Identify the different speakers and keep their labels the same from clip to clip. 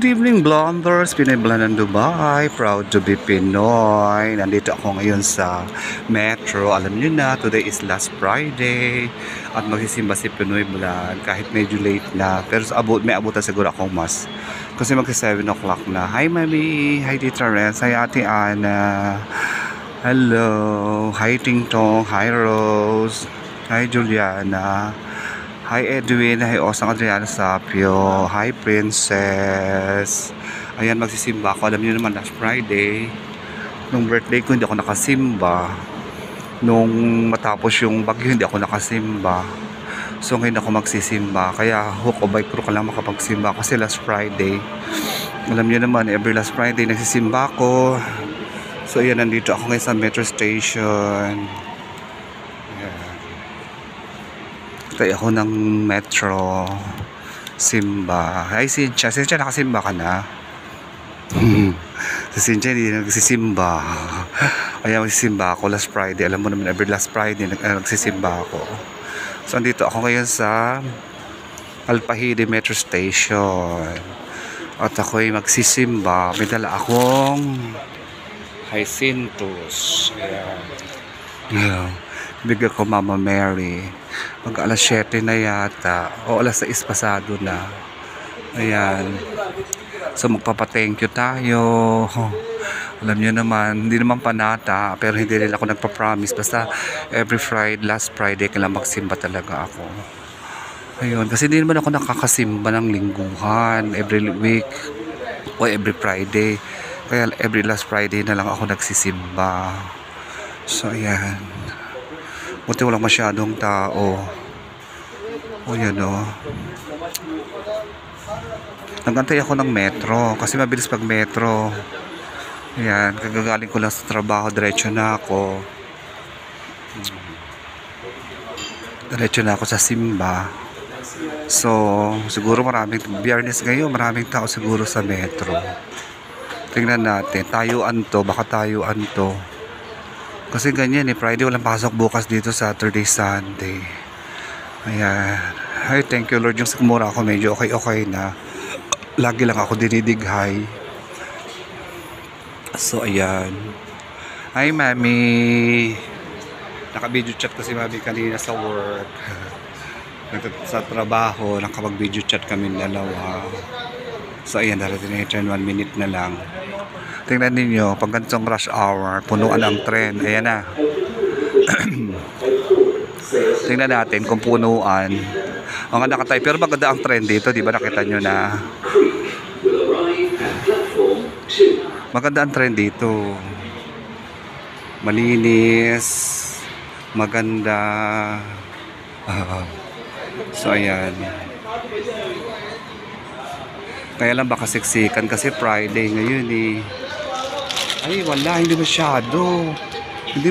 Speaker 1: Good evening, Blonders! Pinoy Blonde ng Dubai. Proud to be Pinoy. Nandito ako ngayon sa Metro. Alam niyo na, today is last Friday. At magsisimba si Pinoy Blonde. Kahit medyo late na. Pero may abutan siguro akong mas. Kasi magsi 7 o'clock na. Hi, Mami! Hi, Tita Renz! Hi, Ate Ana! Hello! Hi, Ting Tong! Hi, Rose! Hi, Juliana! Hi Edwin, hi Osang Adriana Sapio, hi Princess. Ayan, magsisimba ako. Alam niyo naman, last Friday nung birthday ko hindi ako nakasimba. Nung matapos yung bagyo hindi ako nakasimba. So ngayon ako magsisimba. Kaya hook o by crook ka lang makapagsimba kasi last Friday. Alam niyo naman, every last Friday nagsisimba ako. So ayan, nandito ako ngayon sa Metro Station. Tayo ako ng Metro Simba. Ay, Cynthia. Cynthia, nakasimba ka na? Si Cynthia hindi nagsisimba. Ay, magsisimba ako last Friday. Alam mo naman, every last Friday nagsisimba ako. So, andito ako ngayon sa Alpahidi Metro Station. At ako'y magsisimba. May dala akong Hyacinthus. Ayan. Bigyan ko Mama Mary. Mag alas 7 na yata. O alas 6 pasado na. Ayan. So magpapa-thank you tayo. Alam niyo naman, hindi naman panata. Pero hindi rin ako nagpa-promise. Basta every Friday, last Friday, kailangan magsimba talaga ako. Ayun. Kasi hindi naman ako nakakasimba ng lingguhan. Every week. O every Friday. Kaya every last Friday na lang ako nagsisimba. So ayan. Buti walang masyadong tao. O yan o. Nagantay ako ng metro. Kasi mabilis pag metro. Ayan. Kagagaling ko lang sa trabaho. Diretso na ako. Diretso na ako sa simba. So, siguro maraming Biyernes ngayon. Maraming tao siguro sa metro. Tingnan natin. Tayuan to. Baka tayuan to. Kasi ganyan Friday walang pasok, bukas dito Saturday, Sunday. Ayan. Ay, thank you Lord. Yung sigmura ako medyo okay na. Lagi lang ako dinidighay. So, ayan. Hi, Mami. Naka-video chat kasi Mami kanina sa work. Sa trabaho, nakapag-video chat kami dalawa. So, ayan. Darating na yung 1 minute na lang. Tingnan ninyo, pag ganitong rush hour, punuan ang tren. Ayan na. Tingnan natin kung punuan. Mga nakatay. Pero maganda ang tren dito, di ba? Nakita nyo na. Maganda ang tren dito. Malinis. Maganda. So, ayan. Kaya lang baka siksikan kasi Friday ngayon eh. Ay, wala. Hindi masyado. Hindi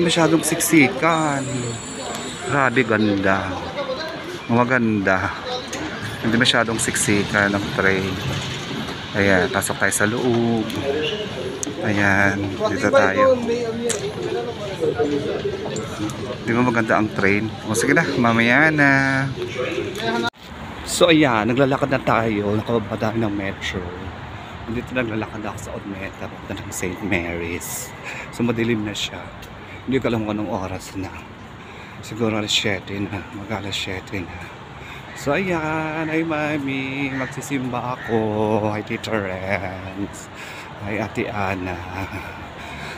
Speaker 1: masyadong siksikan. Grabe, ganda. Maganda. Hindi masyadong siksikan ng train. Ayan, pasok tayo sa loob. Ayan, dito tayo. Di ba maganda ang train? O sige na, mamaya na. So ayan, naglalakad na tayo. Nakababa tayo ng metro. Dito naglalakad ako sa Odmeta, papunta ng St. Mary's. So madilim na siya. Hindi ko alam kung anong oras na. Siguro alas 7 na. Mag-alas 7 na. So ayan, ay Mami. Magsisimba ako. Hi Tita Renz. Hi Ate Ana.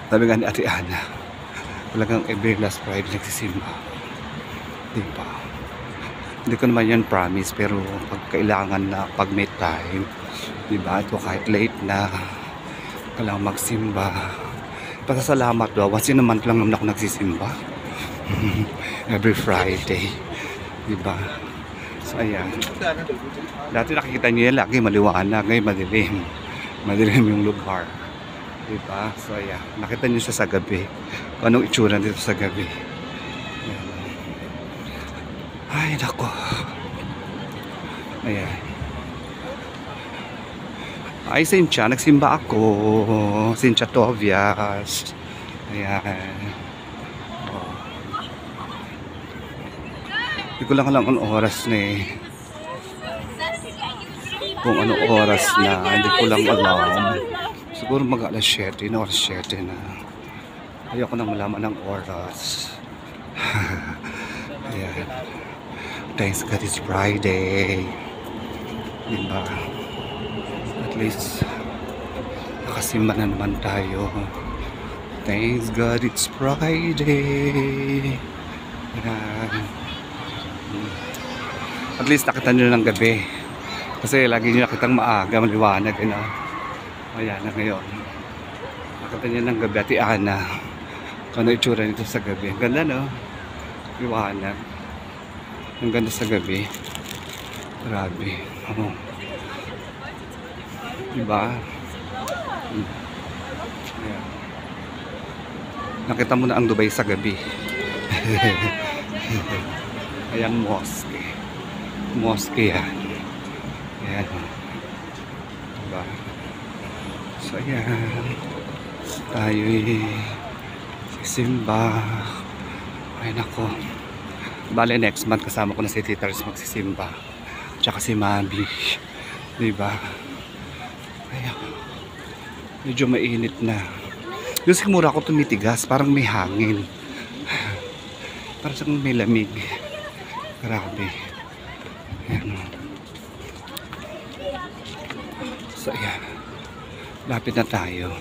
Speaker 1: Sabi nga ni Ate Ana. Talagang every last Friday nagsisimba. Diba? Hindi ko naman yan promise. Pero pag kailangan na, pag may time, diba? Ito kahit late na kailangan magsimba. Pasasalamat daw. Once in a month lang naman ako nagsisimba. Every Friday. Diba? So ayan. Dati nakikita niyo yan lagi maliwanag. Ngayon madilim. Madilim yung lugar. Diba? So ayan. Nakita niyo siya sa gabi. Anong itsura dito sa gabi. Ayan. Ay nako. Ayan. Ay, Cynthia, nagsimba ako. Cynthia Tovias. Ayan. Oh. Hindi ko lang alam ang oras na eh. kung anong oras na. Hindi ko lang alam. Siguro mag alas 7 na, oras 7 na. Ayoko na malaman ng oras. Ayan. Thanks God it's Friday. Diba? At least nakasimba na naman tayo. Thanks God it's Friday. Ayan. At least nakita nyo ng gabi. Kasi lagi nyo nakitang maaga, maliwanag. Ayan na ngayon. Nakita nyo ng gabi, Ate Ana. Kung ano itsura nito sa gabi. Ang ganda, no? Liwanag. Ang ganda sa gabi. Grabe. Oh. Diba? Ayan. Nakita mo na ang Dubai sa gabi. Ayan, mosque. Mosque yan. Ayan. Diba? So, ayan. Tayo'y sisimba. Ay, nako. Bale, next month kasama ko na si Tita Riz magsisimba. Tsaka si Mami. Diba? Ayan. Medyo mainit na. Yung sigmura ako tumitigas. Parang may hangin. Parang may lamig. Grabe. Ayan. So, ayan. Lapit na tayo.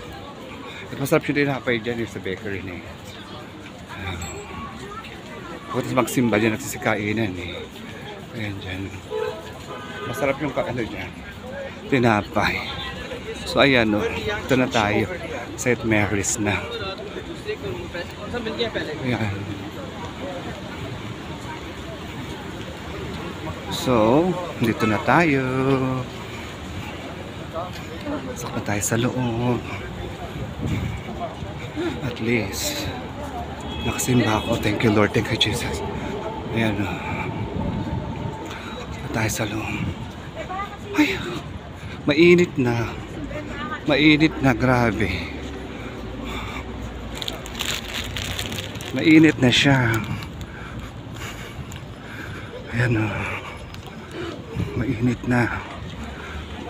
Speaker 1: At masarap yung dinapay dyan yung sa bakery na yun. Pagkatapos magsimba dyan, nagsisikainan eh. Ayan dyan. Masarap yung ano dyan. Tinapay. So ayan o. Ito na tayo. St. Mary's na. Ayan. So, dito na tayo. Pasok na tayo sa loob. At least nakasimba ako. Thank you Lord, thank you Jesus. Ayan o. Tayo sa loob. Ay, mainit na. Mainit na, grabe. Mainit na siya. Ayan o. Mainit na.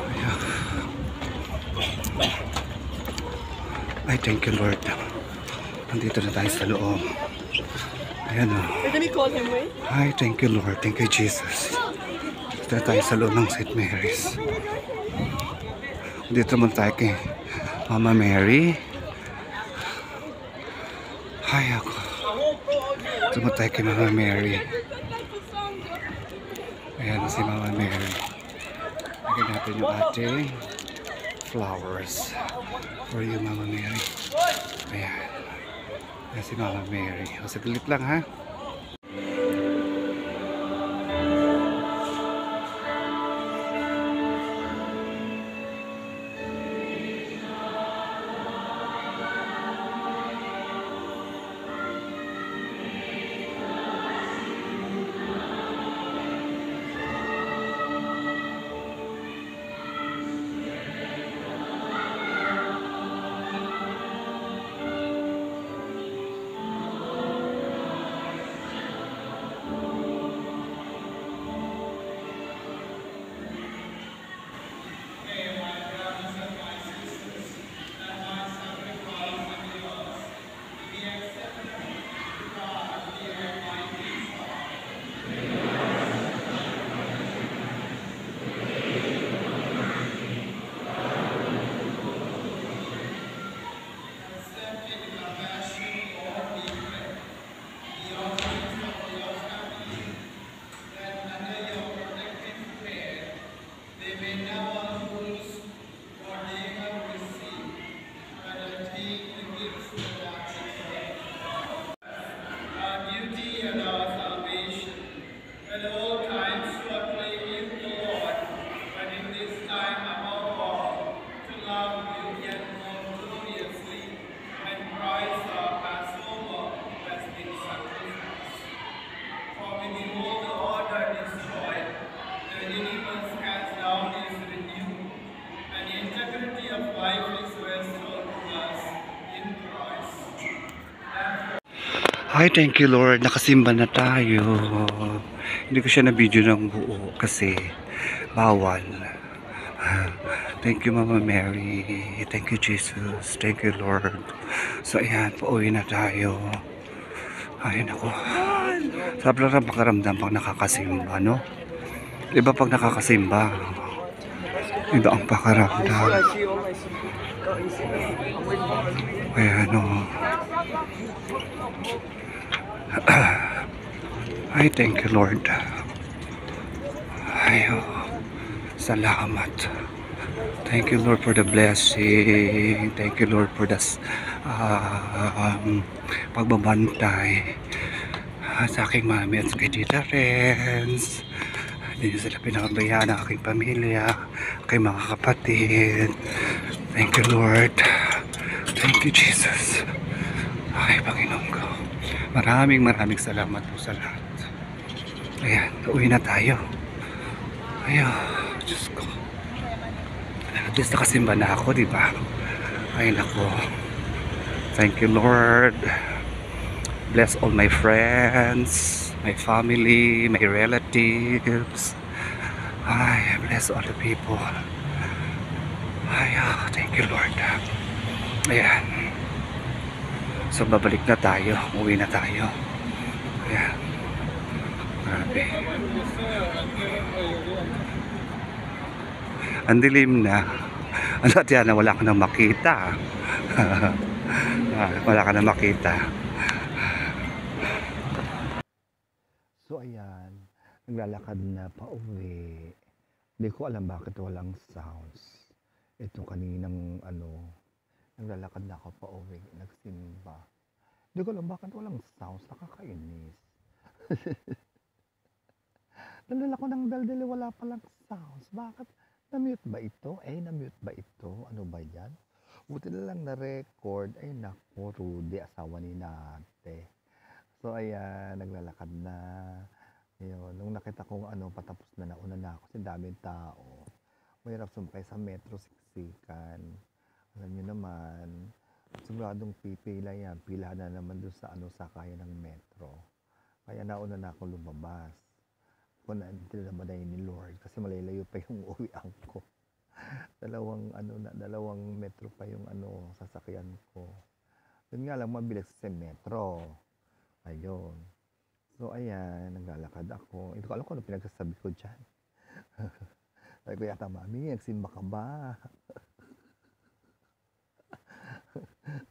Speaker 1: Ayan. Ay, thank you Lord. Nandito na tayo sa loob. Ayan o. Ay, thank you Lord. Thank you Jesus. Dito na tayo sa loob ng St. Mary's. Dito naman tayo kay Mama Mary. Ay, ako. Dito naman tayo kay Mama Mary. Ayan si Mama Mary. Lagyan natin yung ating flowers for you, Mama Mary. Ayan. Ayan si Mama Mary. O, saglit lang ha. Hi, thank you Lord. Nakasimba na tayo. Hindi ko siya na video ng buo kasi bawal. Thank you, Mama Mary. Thank you, Jesus. Thank you, Lord. So, ayan, pauwi na tayo. Ayun ako. Sobrang pakaramdam pag nakakasimba, no? Iba pag nakakasimba. Iba ang pakaramdam. Ayan, no? Ay, thank you, Lord. Ayaw. Salamat. Thank you, Lord, for the blessing. Thank you, Lord, for the pagbabantay sa aking mami at kay Tita Renz. Hindi nyo sila pinakabayaan ang aking pamilya, aking mga kapatid. Thank you, Lord. Thank you, Jesus. Ay, Panginoon ko. Maraming salamat po sa lahat. Ayan, uwi na tayo. Ayaw, Diyos ko. At least nakasimba na ako, di ba? Ay, nako. Thank you, Lord. Bless all my friends, my family, my relatives. Ay, bless all the people. Ay, thank you, Lord. Ayan. So, babalik na tayo. Uwi na tayo. Ayan. Grabe. Ang dilim na. Ano tiyan na wala ka nang makita. Wala ka nang makita. So ayan, naglalakad na pa uwi. Hindi ko alam bakit walang sounds. Ito kaninang naglalakad na ako pa uwi, nagsimba. Hindi ko alam bakit walang sounds, nakakainis. Naglalakad ko ng daldali, wala palang sounds. Bakit? Na-mute ba ito? Na-mute ba ito? Ano ba yan? Buti na lang na-record. Ay, naku, Rudy, asawa ni Nate. So, ayan, naglalakad na. Ayun, nung nakita kong patapos na, nauna na ako. Kasi daming tao. Mahirap sumakay sa metro, siksikan. Alam nyo naman, siguradong pipila yan. Pila na naman doon sa sakayan ng metro. Kaya nauna na ako lumabas. Kung tinamadayin ni Lord kasi malalayo pa yung uwian ko. Dalawang metro pa yung sasakyan ko. Yun nga lang, mabilis sa metro. Ayun. So ayan, naglalakad ako. Hindi ko alam kung ano pinagsasabi ko dyan. Sabi ko yata, Mami, nagsimba ka ba?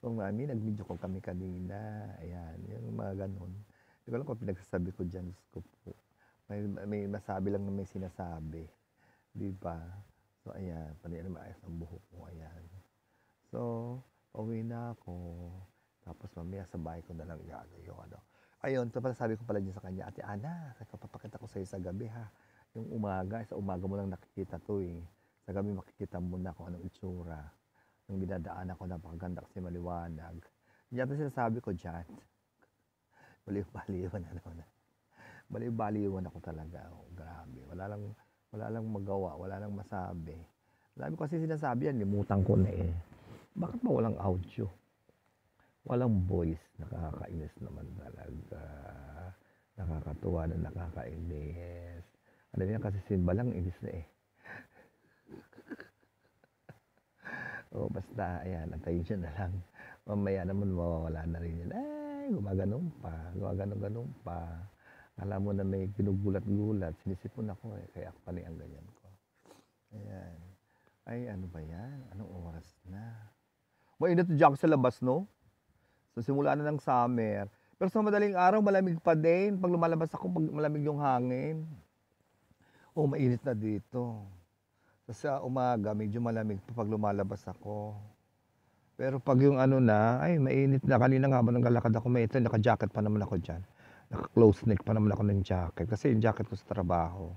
Speaker 1: So, Mami, nag-video ko kami kanina. Ayan, yung mga ganun. Hindi ko alam kung pinagsasabi ko dyan. Diyos ko po. May masabi lang na may sinasabi. Diba? So, ayan. Pwede na maayos ang buhok ko. Ayan. So, pauwi na ako. Tapos, mamaya sa bahay ko na lang yung Ayun, ito pala sabi ko pala dyan sa kanya, Ate Ana, papakita ko sa'yo sa gabi ha. Yung umaga, sa umaga mo lang nakikita to eh. Sa gabi makikita mo na kung anong itsura. Yung dinadaan ako, napakaganda kasi maliwanag. Diyan ito sinasabi ko dyan. Baliw-baliwan na naman. Baliw-baliwan ako talaga. Oh, grabe. Wala lang magawa. Wala lang masabi. Sabi ko kasi sinasabi yan, limutan ko na eh. Bakit ba walang audio? Walang voice. Nakakainis naman talaga. Nakakatuwa na nakakainis. Ano yan kasi simba lang, inis na eh. O basta, ayan, antayin siya na lang. Mamaya naman mawawala na rin yan. Ay, gumaganon pa. Alam mo na may ginugulat-gulat. Sinisipon ako eh. Kaya ako pala ang ganyan ko. Ayan. Ay, ano ba yan? Anong oras na? Mainit na dyan sa labas, no? So, simula na ng summer. Pero sa madaling araw, malamig pa din. Pag lumalabas ako, malamig yung hangin. Oh, mainit na dito. Sa umaga, medyo malamig pa pag lumalabas ako. Pero pag yung ay, mainit na. Kanina nga ba nang galakad ako, may ito, naka-jacket pa naman ako dyan. Naka-close neck pa naman ako ng jacket. Kasi yung jacket ko sa trabaho.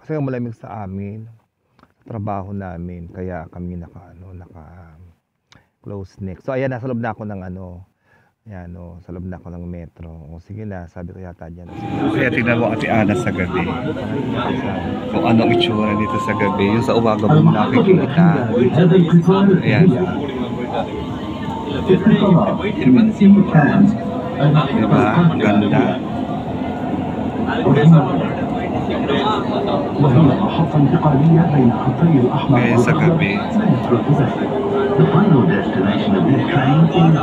Speaker 1: Kasi malamig sa amin. Sa trabaho namin. Kaya kami naka-close neck. So, ayan, nasa loob na ako ng ayan, sa loob na ako ng metro. O, sige na, sabi ko yata dyan. Kaya tingnan mo Ate Ana sa gabi. Kung anong itsura dito sa gabi. Yung sa umaga mo nakikita. Ayan. Diba? Ang ganda.
Speaker 2: وهي محطة انتقالية بين خطي الأحمر
Speaker 1: Ngayon sa gabi.
Speaker 2: The final destination of this train is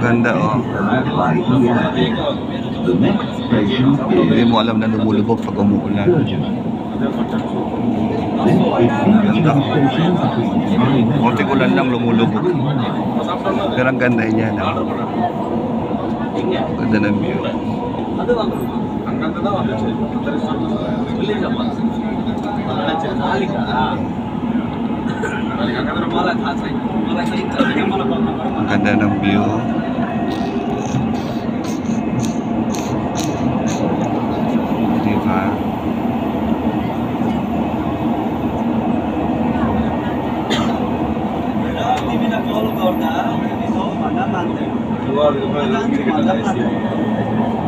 Speaker 1: Ganda oh.
Speaker 2: The next station
Speaker 1: Hindi
Speaker 2: is
Speaker 1: mo alam na lumulubog pag umuulan.
Speaker 2: Surgeon. This is interchange station between
Speaker 1: Konting ulan lang lumulubog. Pero ang ganda niya no? Ganda ng view. Ang ganda ng view. Diba?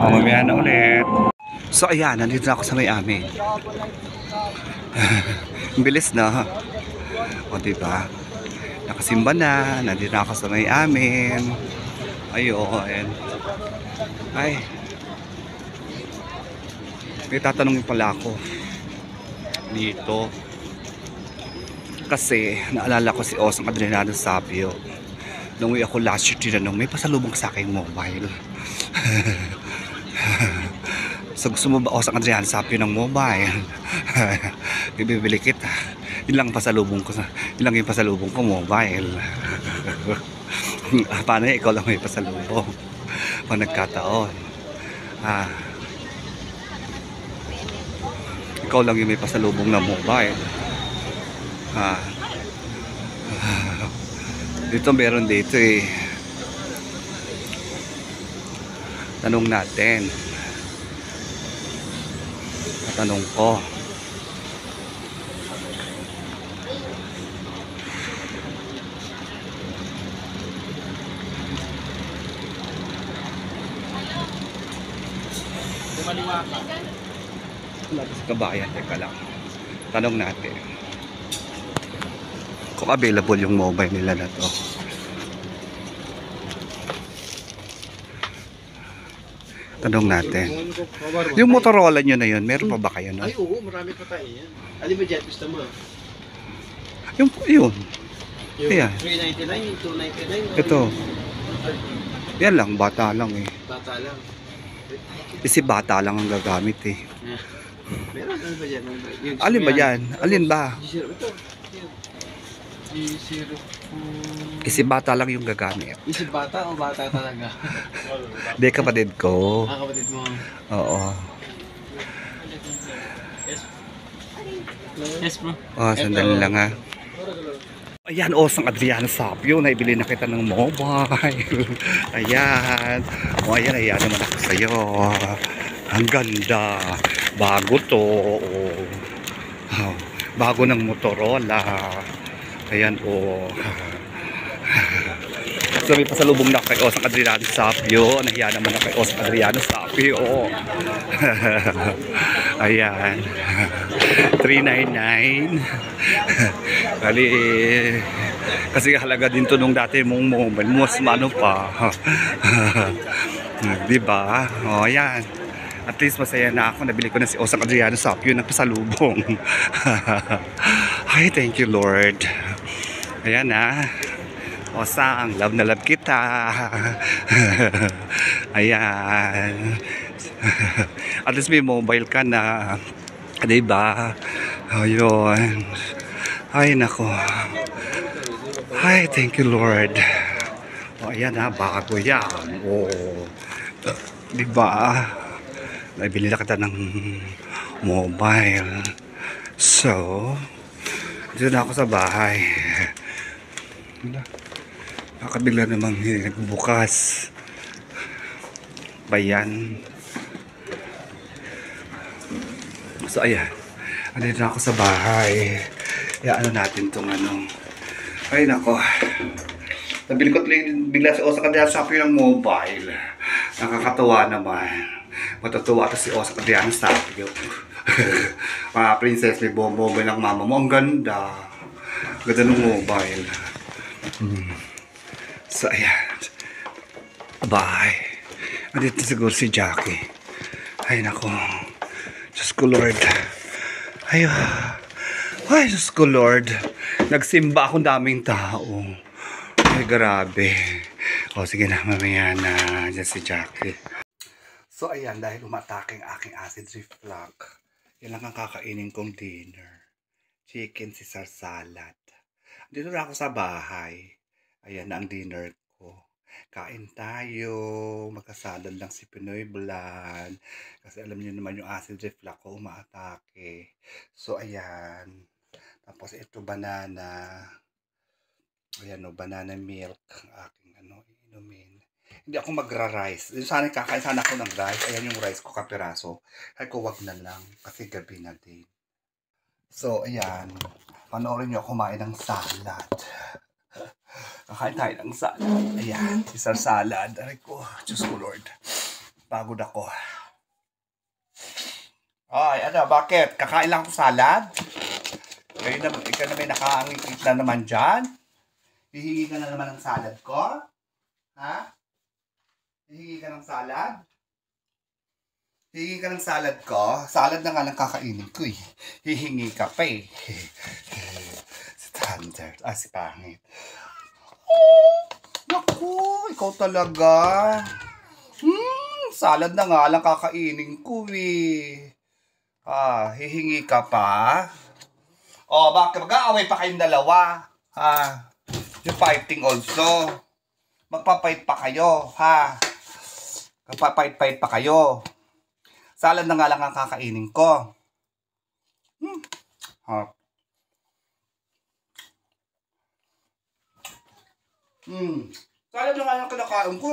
Speaker 1: Mamaya na ulit. So ayan, nandito na ako sa Miami. Ang bilis na. O diba? Nakasimba na. Nandito na ako sa Miami. Ayun. Ay. May tatanungin pala ako. Dito. Kasi naalala ko si Osang Adriano Sapio. Nung ako last year tinanong, may pasalubong sa aking mobile. So gusto mo ba Osang Adriano Sapio ng mobile? Bibili kita. Ilang pasalubong ko ilang yung pasalubong ko mobile. Paano ikaw lang may pasalubong? Pag nagkataon. Ikaw lang yung may pasalubong na mobile. Dito meron dito eh. Tanong natin. Tanong ko. Wala sa kabayan, teka lang. Tanong natin kung available yung mobile nila na to. Tanong natin. Yung Motorola nyo na yun, meron pa ba kayo no?
Speaker 3: Ay oo, marami pa tayo yan. Alin ba dyan? Gusto mo?
Speaker 1: Yun.
Speaker 3: Yung
Speaker 1: Ayan.
Speaker 3: 399, 299.
Speaker 1: Ito. Yan lang, bata lang eh.
Speaker 3: Bata lang.
Speaker 1: Kasi bata lang ang gagamit eh.
Speaker 3: Meron, ano ba dyan? Yung
Speaker 1: Alin ba yan? Alin ba?
Speaker 3: G0, ito. G0.
Speaker 1: Kasi bata lang yung gagamit.
Speaker 3: Isip bata o bata talaga?
Speaker 1: Hindi, kapatid ko.
Speaker 3: Ang kapatid mo.
Speaker 1: Oo.
Speaker 3: Yes bro.
Speaker 1: Sandali lang ha. Ayan, Osang Adriano Sapio. Naibili na kita ng mobile. Ayan. Ayan naman ako sa'yo. Ang ganda. Bago to. Bago ng Motorola. Ayan So may pasalubong na kay Osang Adriano Sapio. Nahiya naman na kay Osang Adriano Sapio. Ayan. 399. Bali, kasi halaga din to nung dati mong mobile. Mas mano pa. Diba? Ayan. At least masaya na ako. Nabili ko na si Osang Adriano Sapio ng pasalubong. Ay, thank you Lord. Ayan na. Osang, love na love kita. Ayan. At least may mobile ka na. Diba? Ayun. Ay, nako. Ay, thank you Lord. Ayan na, bago yan. Diba? Naibili na kita ng mobile. So, dito na ako sa bahay. Nakabigla namang nagbukas. Bayan. So, ayan. Andito na ako sa bahay. Ano natin tong ano. Ay, nako. Nabili ko bigla si Osang Adriano Sapio ng mobile. Nakakatawa naman. Matutuwa to si Osang Adriano Sapio. Mga princess, may mobile ng mama mo. Ang ganda. Ganda ng mobile. So, ayan. Bye. Andito siguro si Jackie. Ay, nako. Diyos ko Lord. Ay, ay, Diyos ko Lord. Nagsimba akong daming tao. Ay, grabe. O, sige na, mamaya na. Diyan si Jackie. So, ayan, dahil umatake ang aking acid reflux, yan lang ang kakainin kong dinner. Chicken Caesar salad. Dito na ako sa bahay. Ayan na ang dinner ko. Kain tayo. Magkasalad lang si Pinoy Blan. Kasi alam niyo naman yung acid reflux ko umaatake. So, ayan. Tapos ito banana. Ayan o, banana milk. Ang aking inumin. Hindi ako magra-rice. Sana kakain sana ako ng rice. Ayan yung rice ko kapiraso. Ay ko wag na lang. Kasi gabi na din. So, ayan. Panoorin nyo ako kumain ng salad. Kakain tayo ng salad. Ayan. Caesar salad. Aray ko. Diyos ko Lord. Pagod ako. Ay, ano? Bakit? Kakain lang ako salad? Ikaw na may nakangikit na naman dyan? Hihingi ka na naman ng salad ko? Ha? Hihingi ka ng salad? Hihingi ka ng salad ko? Salad na nga lang kakainin ko eh. Hihingi ka pa eh. Standard. Si pangit. Oh, naku, ikaw talaga. Salad na nga lang kakainin ko eh. Hihingi ka pa? Bakit mag-aaway pa kayong dalawa? You're fighting also. Magpapait pa kayo, ha? Magpapait-pait pa kayo. Salad na nga lang ang kakainin ko. Salad na nga lang kinakain ko.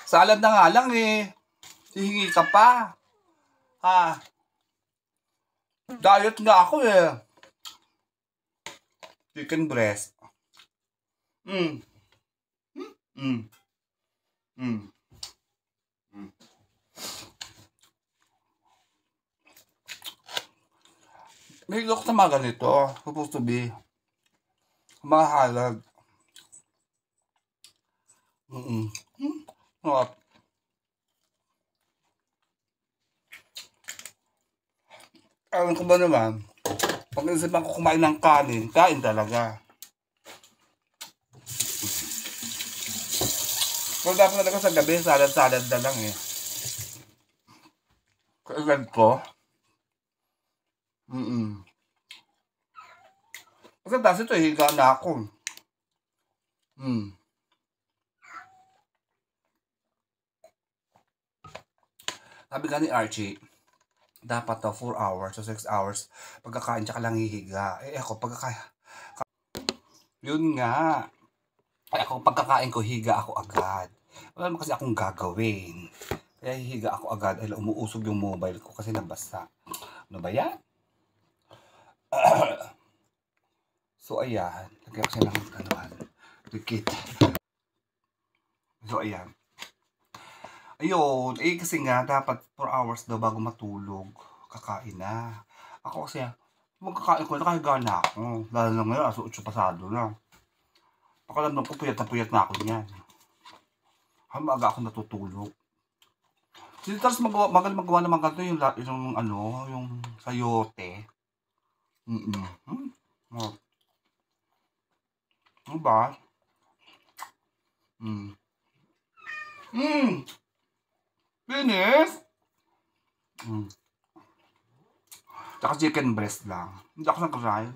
Speaker 1: Salad na nga lang eh. Hihingi ka pa. Diet nga ako eh. Chicken breast. May look na mga ganito. Supposed to be mahalag. Alam ko ba naman, pag isipan ko kumain ng kanin, kain talaga. Pero dapat talaga sa gabi, salad-salad na lang eh. Kailan ko? Kasi dahil ito, higa na ako. Sabi ka ni Archie, dapat 4 hours o 6 hours pagkakain tsaka lang hihiga. Ako pagkakain. Yun nga. Ako pagkakain ko, higa ako agad. Wala naman kasi akong gagawin. Kaya hihiga ako agad. Ay, umuusog yung mobile ko kasi nabasa. Ano ba yan? So, ayan. Lagyan ko siya ng dikit. So, ayan. Ayun, kasi nga, dapat 4 hours daw bago matulog. Kakain na. Ako kasi, magkakain ko, nakahiga na ako. Lalo na ngayon, 8 pasado na. Pakalamdam ko, puyat na ako niyan. Maaga ako natutulog. Kasi tapos magawa naman ganito yung sayote. Ano ba? Finish? Tsaka chicken breast lang. Hindi ako nag-fry.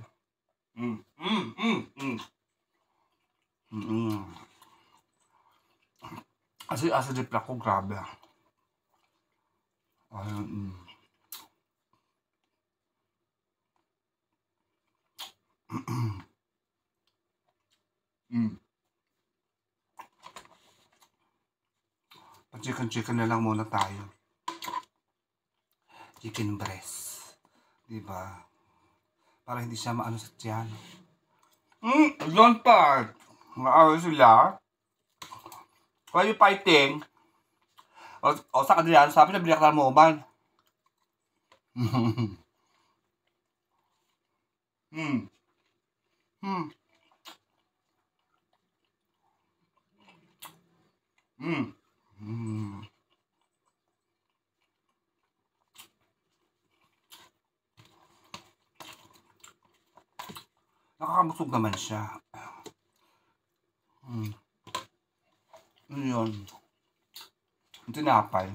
Speaker 1: Kasi acid reflux ko, grabe. Chicken na lang muna tayo. Chicken breast. Diba? Para hindi siya maano sa tiyan. Don't part. Maaaway sila. Why are you fighting? O sa kanila, sabi na biyak na mobile. Mm. Mm. Nakakabusog naman siya. Mm. Ano yun? Yung tinapay.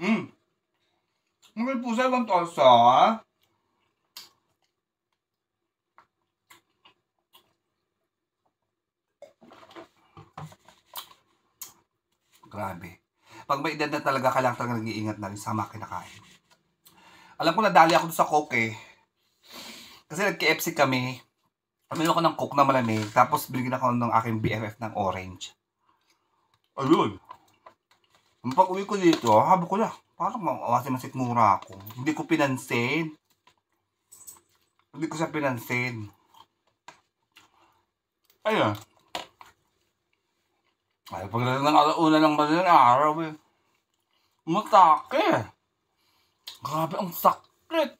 Speaker 1: Mm. May pusa bang tosa? Grabe. Pag may edad na talaga, kailangan talaga nag-iingat na rin sa mga kinakain. Alam ko nadali ako doon sa Coke eh. Kasi nag-KFC kami. Amino ko ng Coke na malamig. Tapos binigyan ako ng aking BFF ng orange. Ayun. Pag uwi ko dito, habi ko na. Parang masikmura ako. Hindi ko pinansin. Hindi ko siya pinansin. Ayun. Ay, pagdating ng alauna ng madaling araw eh. Matake. Grabe, ang sakit.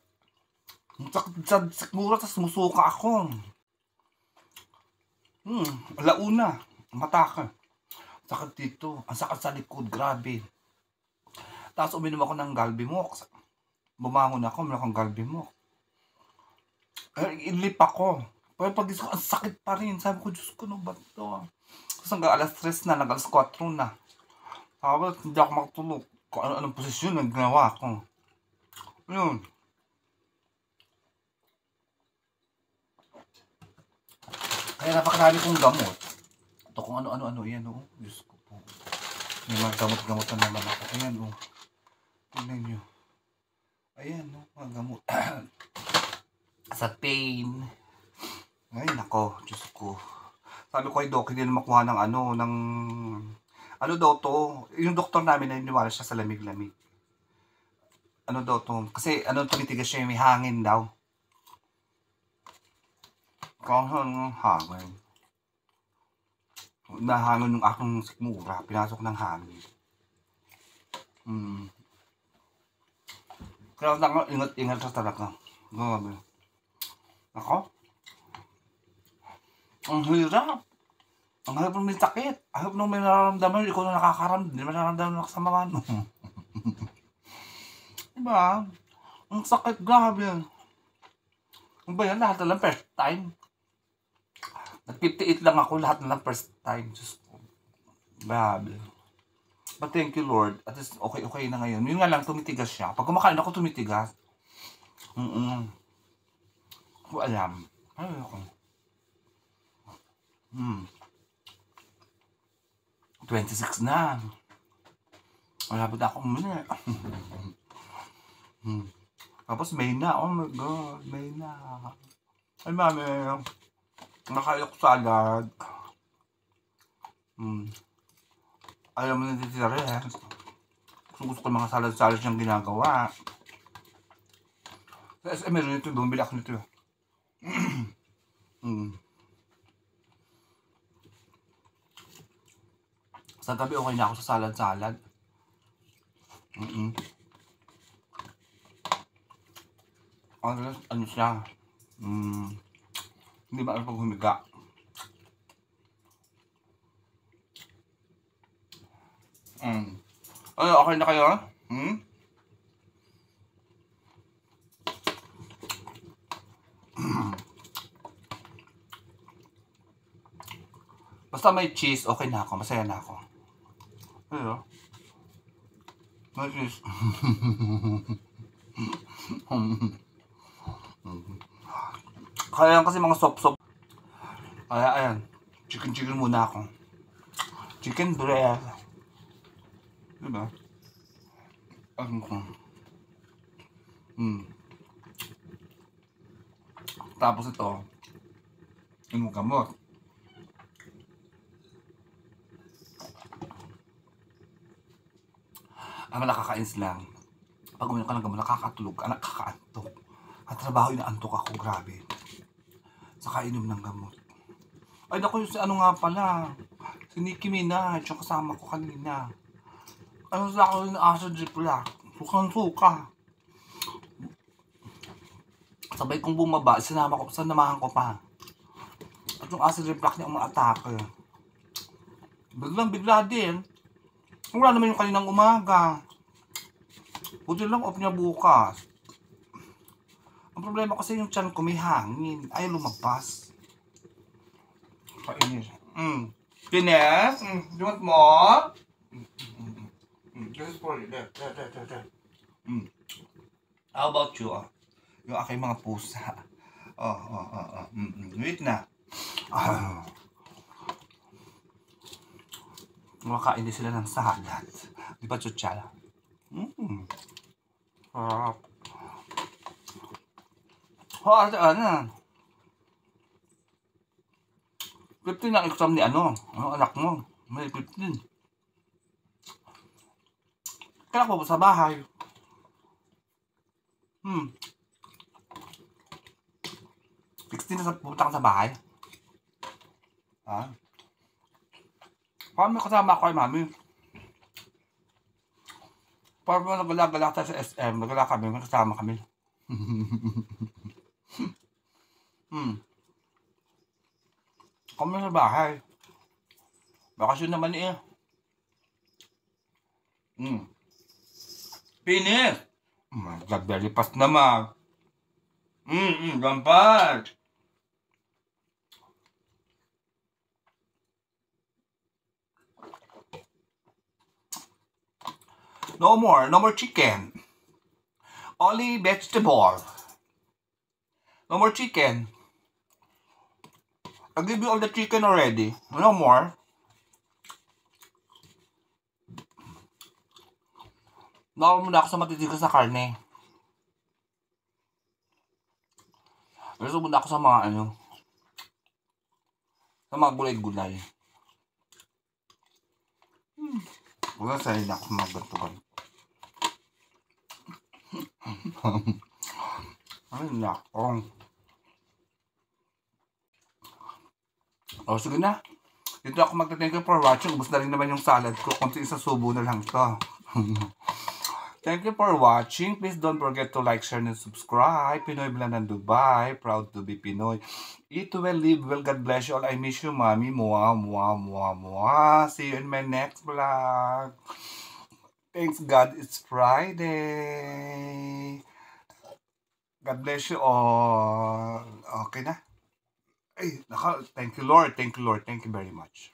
Speaker 1: Ang sakit sa sikmura, tapos sumusuka ako. Alauna. Matake. Sakit dito. Ang sakit sa likod, grabe. Tapos uminom ako ng Galbimox. Bumangon ako, meron akong Galbimox. Ilip ako. Pero pag ang sakit pa rin. Sabi ko, Diyos ko, ano ba ito? Tapos hanggang alas 3 na, hanggang alas 4 na. Sabi, hindi ako makatulog. Kung ano-anong posisyon na ginawa ko. Yun. Kaya napakarami kong gamot. Ito kung ano-ano yan, oh. Diyos ko po. May mga gamot-gamot na naman ako. Ayan, oh. Tingnan nyo. Ayan, oh. Mga gamot. Sa pain. Ay, nako. Diyos ko. Sabi ko kay Doc, hindi na makuha ng ano daw to. Yung doktor namin, naniniwala siya sa lamig-lamig. Ano daw to. Kasi, tumitigas siya, may hangin daw. Kung hangin. Nahangin yung aking sikmura. Pinasok ng hangin. Kaya ingat-ingat siya talaga. Grabe. Ako? Ang hirap. Ang hirap ng may sakit. Ang hirap nung may nararamdaman. Ikaw na nakakaramdam. Hindi mo nararamdaman sa mga ano. Diba? Ang sakit. Grabe. Ano ba yan? Lahat na lang first time. Nag-58 lang ako. Lahat na lang first time. Diyos ko. Grabe. But thank you, Lord. At least okay na ngayon. Yun nga lang, tumitigas siya. Pag kumakain ako, tumitigas. Ko alam. Ay, ako. 26 na. Malapit na akong muna. Tapos May na. Oh my God. May na. Ay, mami. Nakayok salad. Ayaw mo na titira eh. Gusto ko yung mga salad-salad siyang ginagawa. Sa SM meron nito. Bumili ako nito. Sa gabi okay na ako sa salad-salad. Ano siya? Hindi ba pag humiga? Ano, okay na kayo? Basta may cheese, okay na ako. Masaya na ako. Ano? May cheese. Kaya kasi mga sop-sop. Kaya ayan. Chicken muna ako. Chicken breast. Diba? Ano ko? Tapos ito. Yung gamot. Ang nakakainis lang. Pag uminom ka ng gamot, nakakatulog ka, nakakaantok. At trabaho, inaantok ako, grabe. Saka inom ng gamot. Ay, naku, si ano nga pala. Si Nicki Minaj, yung kasama ko kanina. Ano sa ako yung acid reflux. Sukang-suka. Sabay kong bumaba, sinamahan ko pa. At yung acid reflux niya umaatake. Bigla din. Wala naman yung kaninang umaga. Buti lang off niya bukas. Ang problema kasi yung tiyan ko may hangin. Ay, lumabas. Kainis. Kines? You want more? This is for you. There. How about you? Yung aking mga pusa. Wait na. Makain din sila ng salad. Di ba, Chuchala? Sarap. Ano? 15 ang exam ni ano? Ang anak mo. May 15. Kailan ko sa bahay? 16 na pupunta ka sa bahay? Paano may kasama ako kay mami? Paano mo nagala-gala tayo sa SM? Nagala kami, may kasama kami. Kami sa bahay. Bakasyon naman eh. Finish! Very fast naman. Gampat! No more chicken. Only vegetable. No more chicken. I give you all the chicken already. No more. Nawa muna ako sa matitigas na karne. Gusto muna ako sa mga sa mga gulay-gulay. Wala sa'yo na ako sa mga ganto-ganto. Ay, nako. Sige na. Dito ako magta-thank you for watching. Ubus na rin naman yung salad ko. Kunti isang subo na lang to. Thank you for watching. Please don't forget to like, share, and subscribe. Pinoy Vlog ng Dubai. Proud to be Pinoy. Eat well, live well. God bless you all. I miss you, Mommy. Mwah, mwah, mwah, mwah. See you in my next vlog. Thanks God, it's Friday. God bless you all. Okay na? Ay, thank you, Lord. Thank you, Lord. Thank you very much.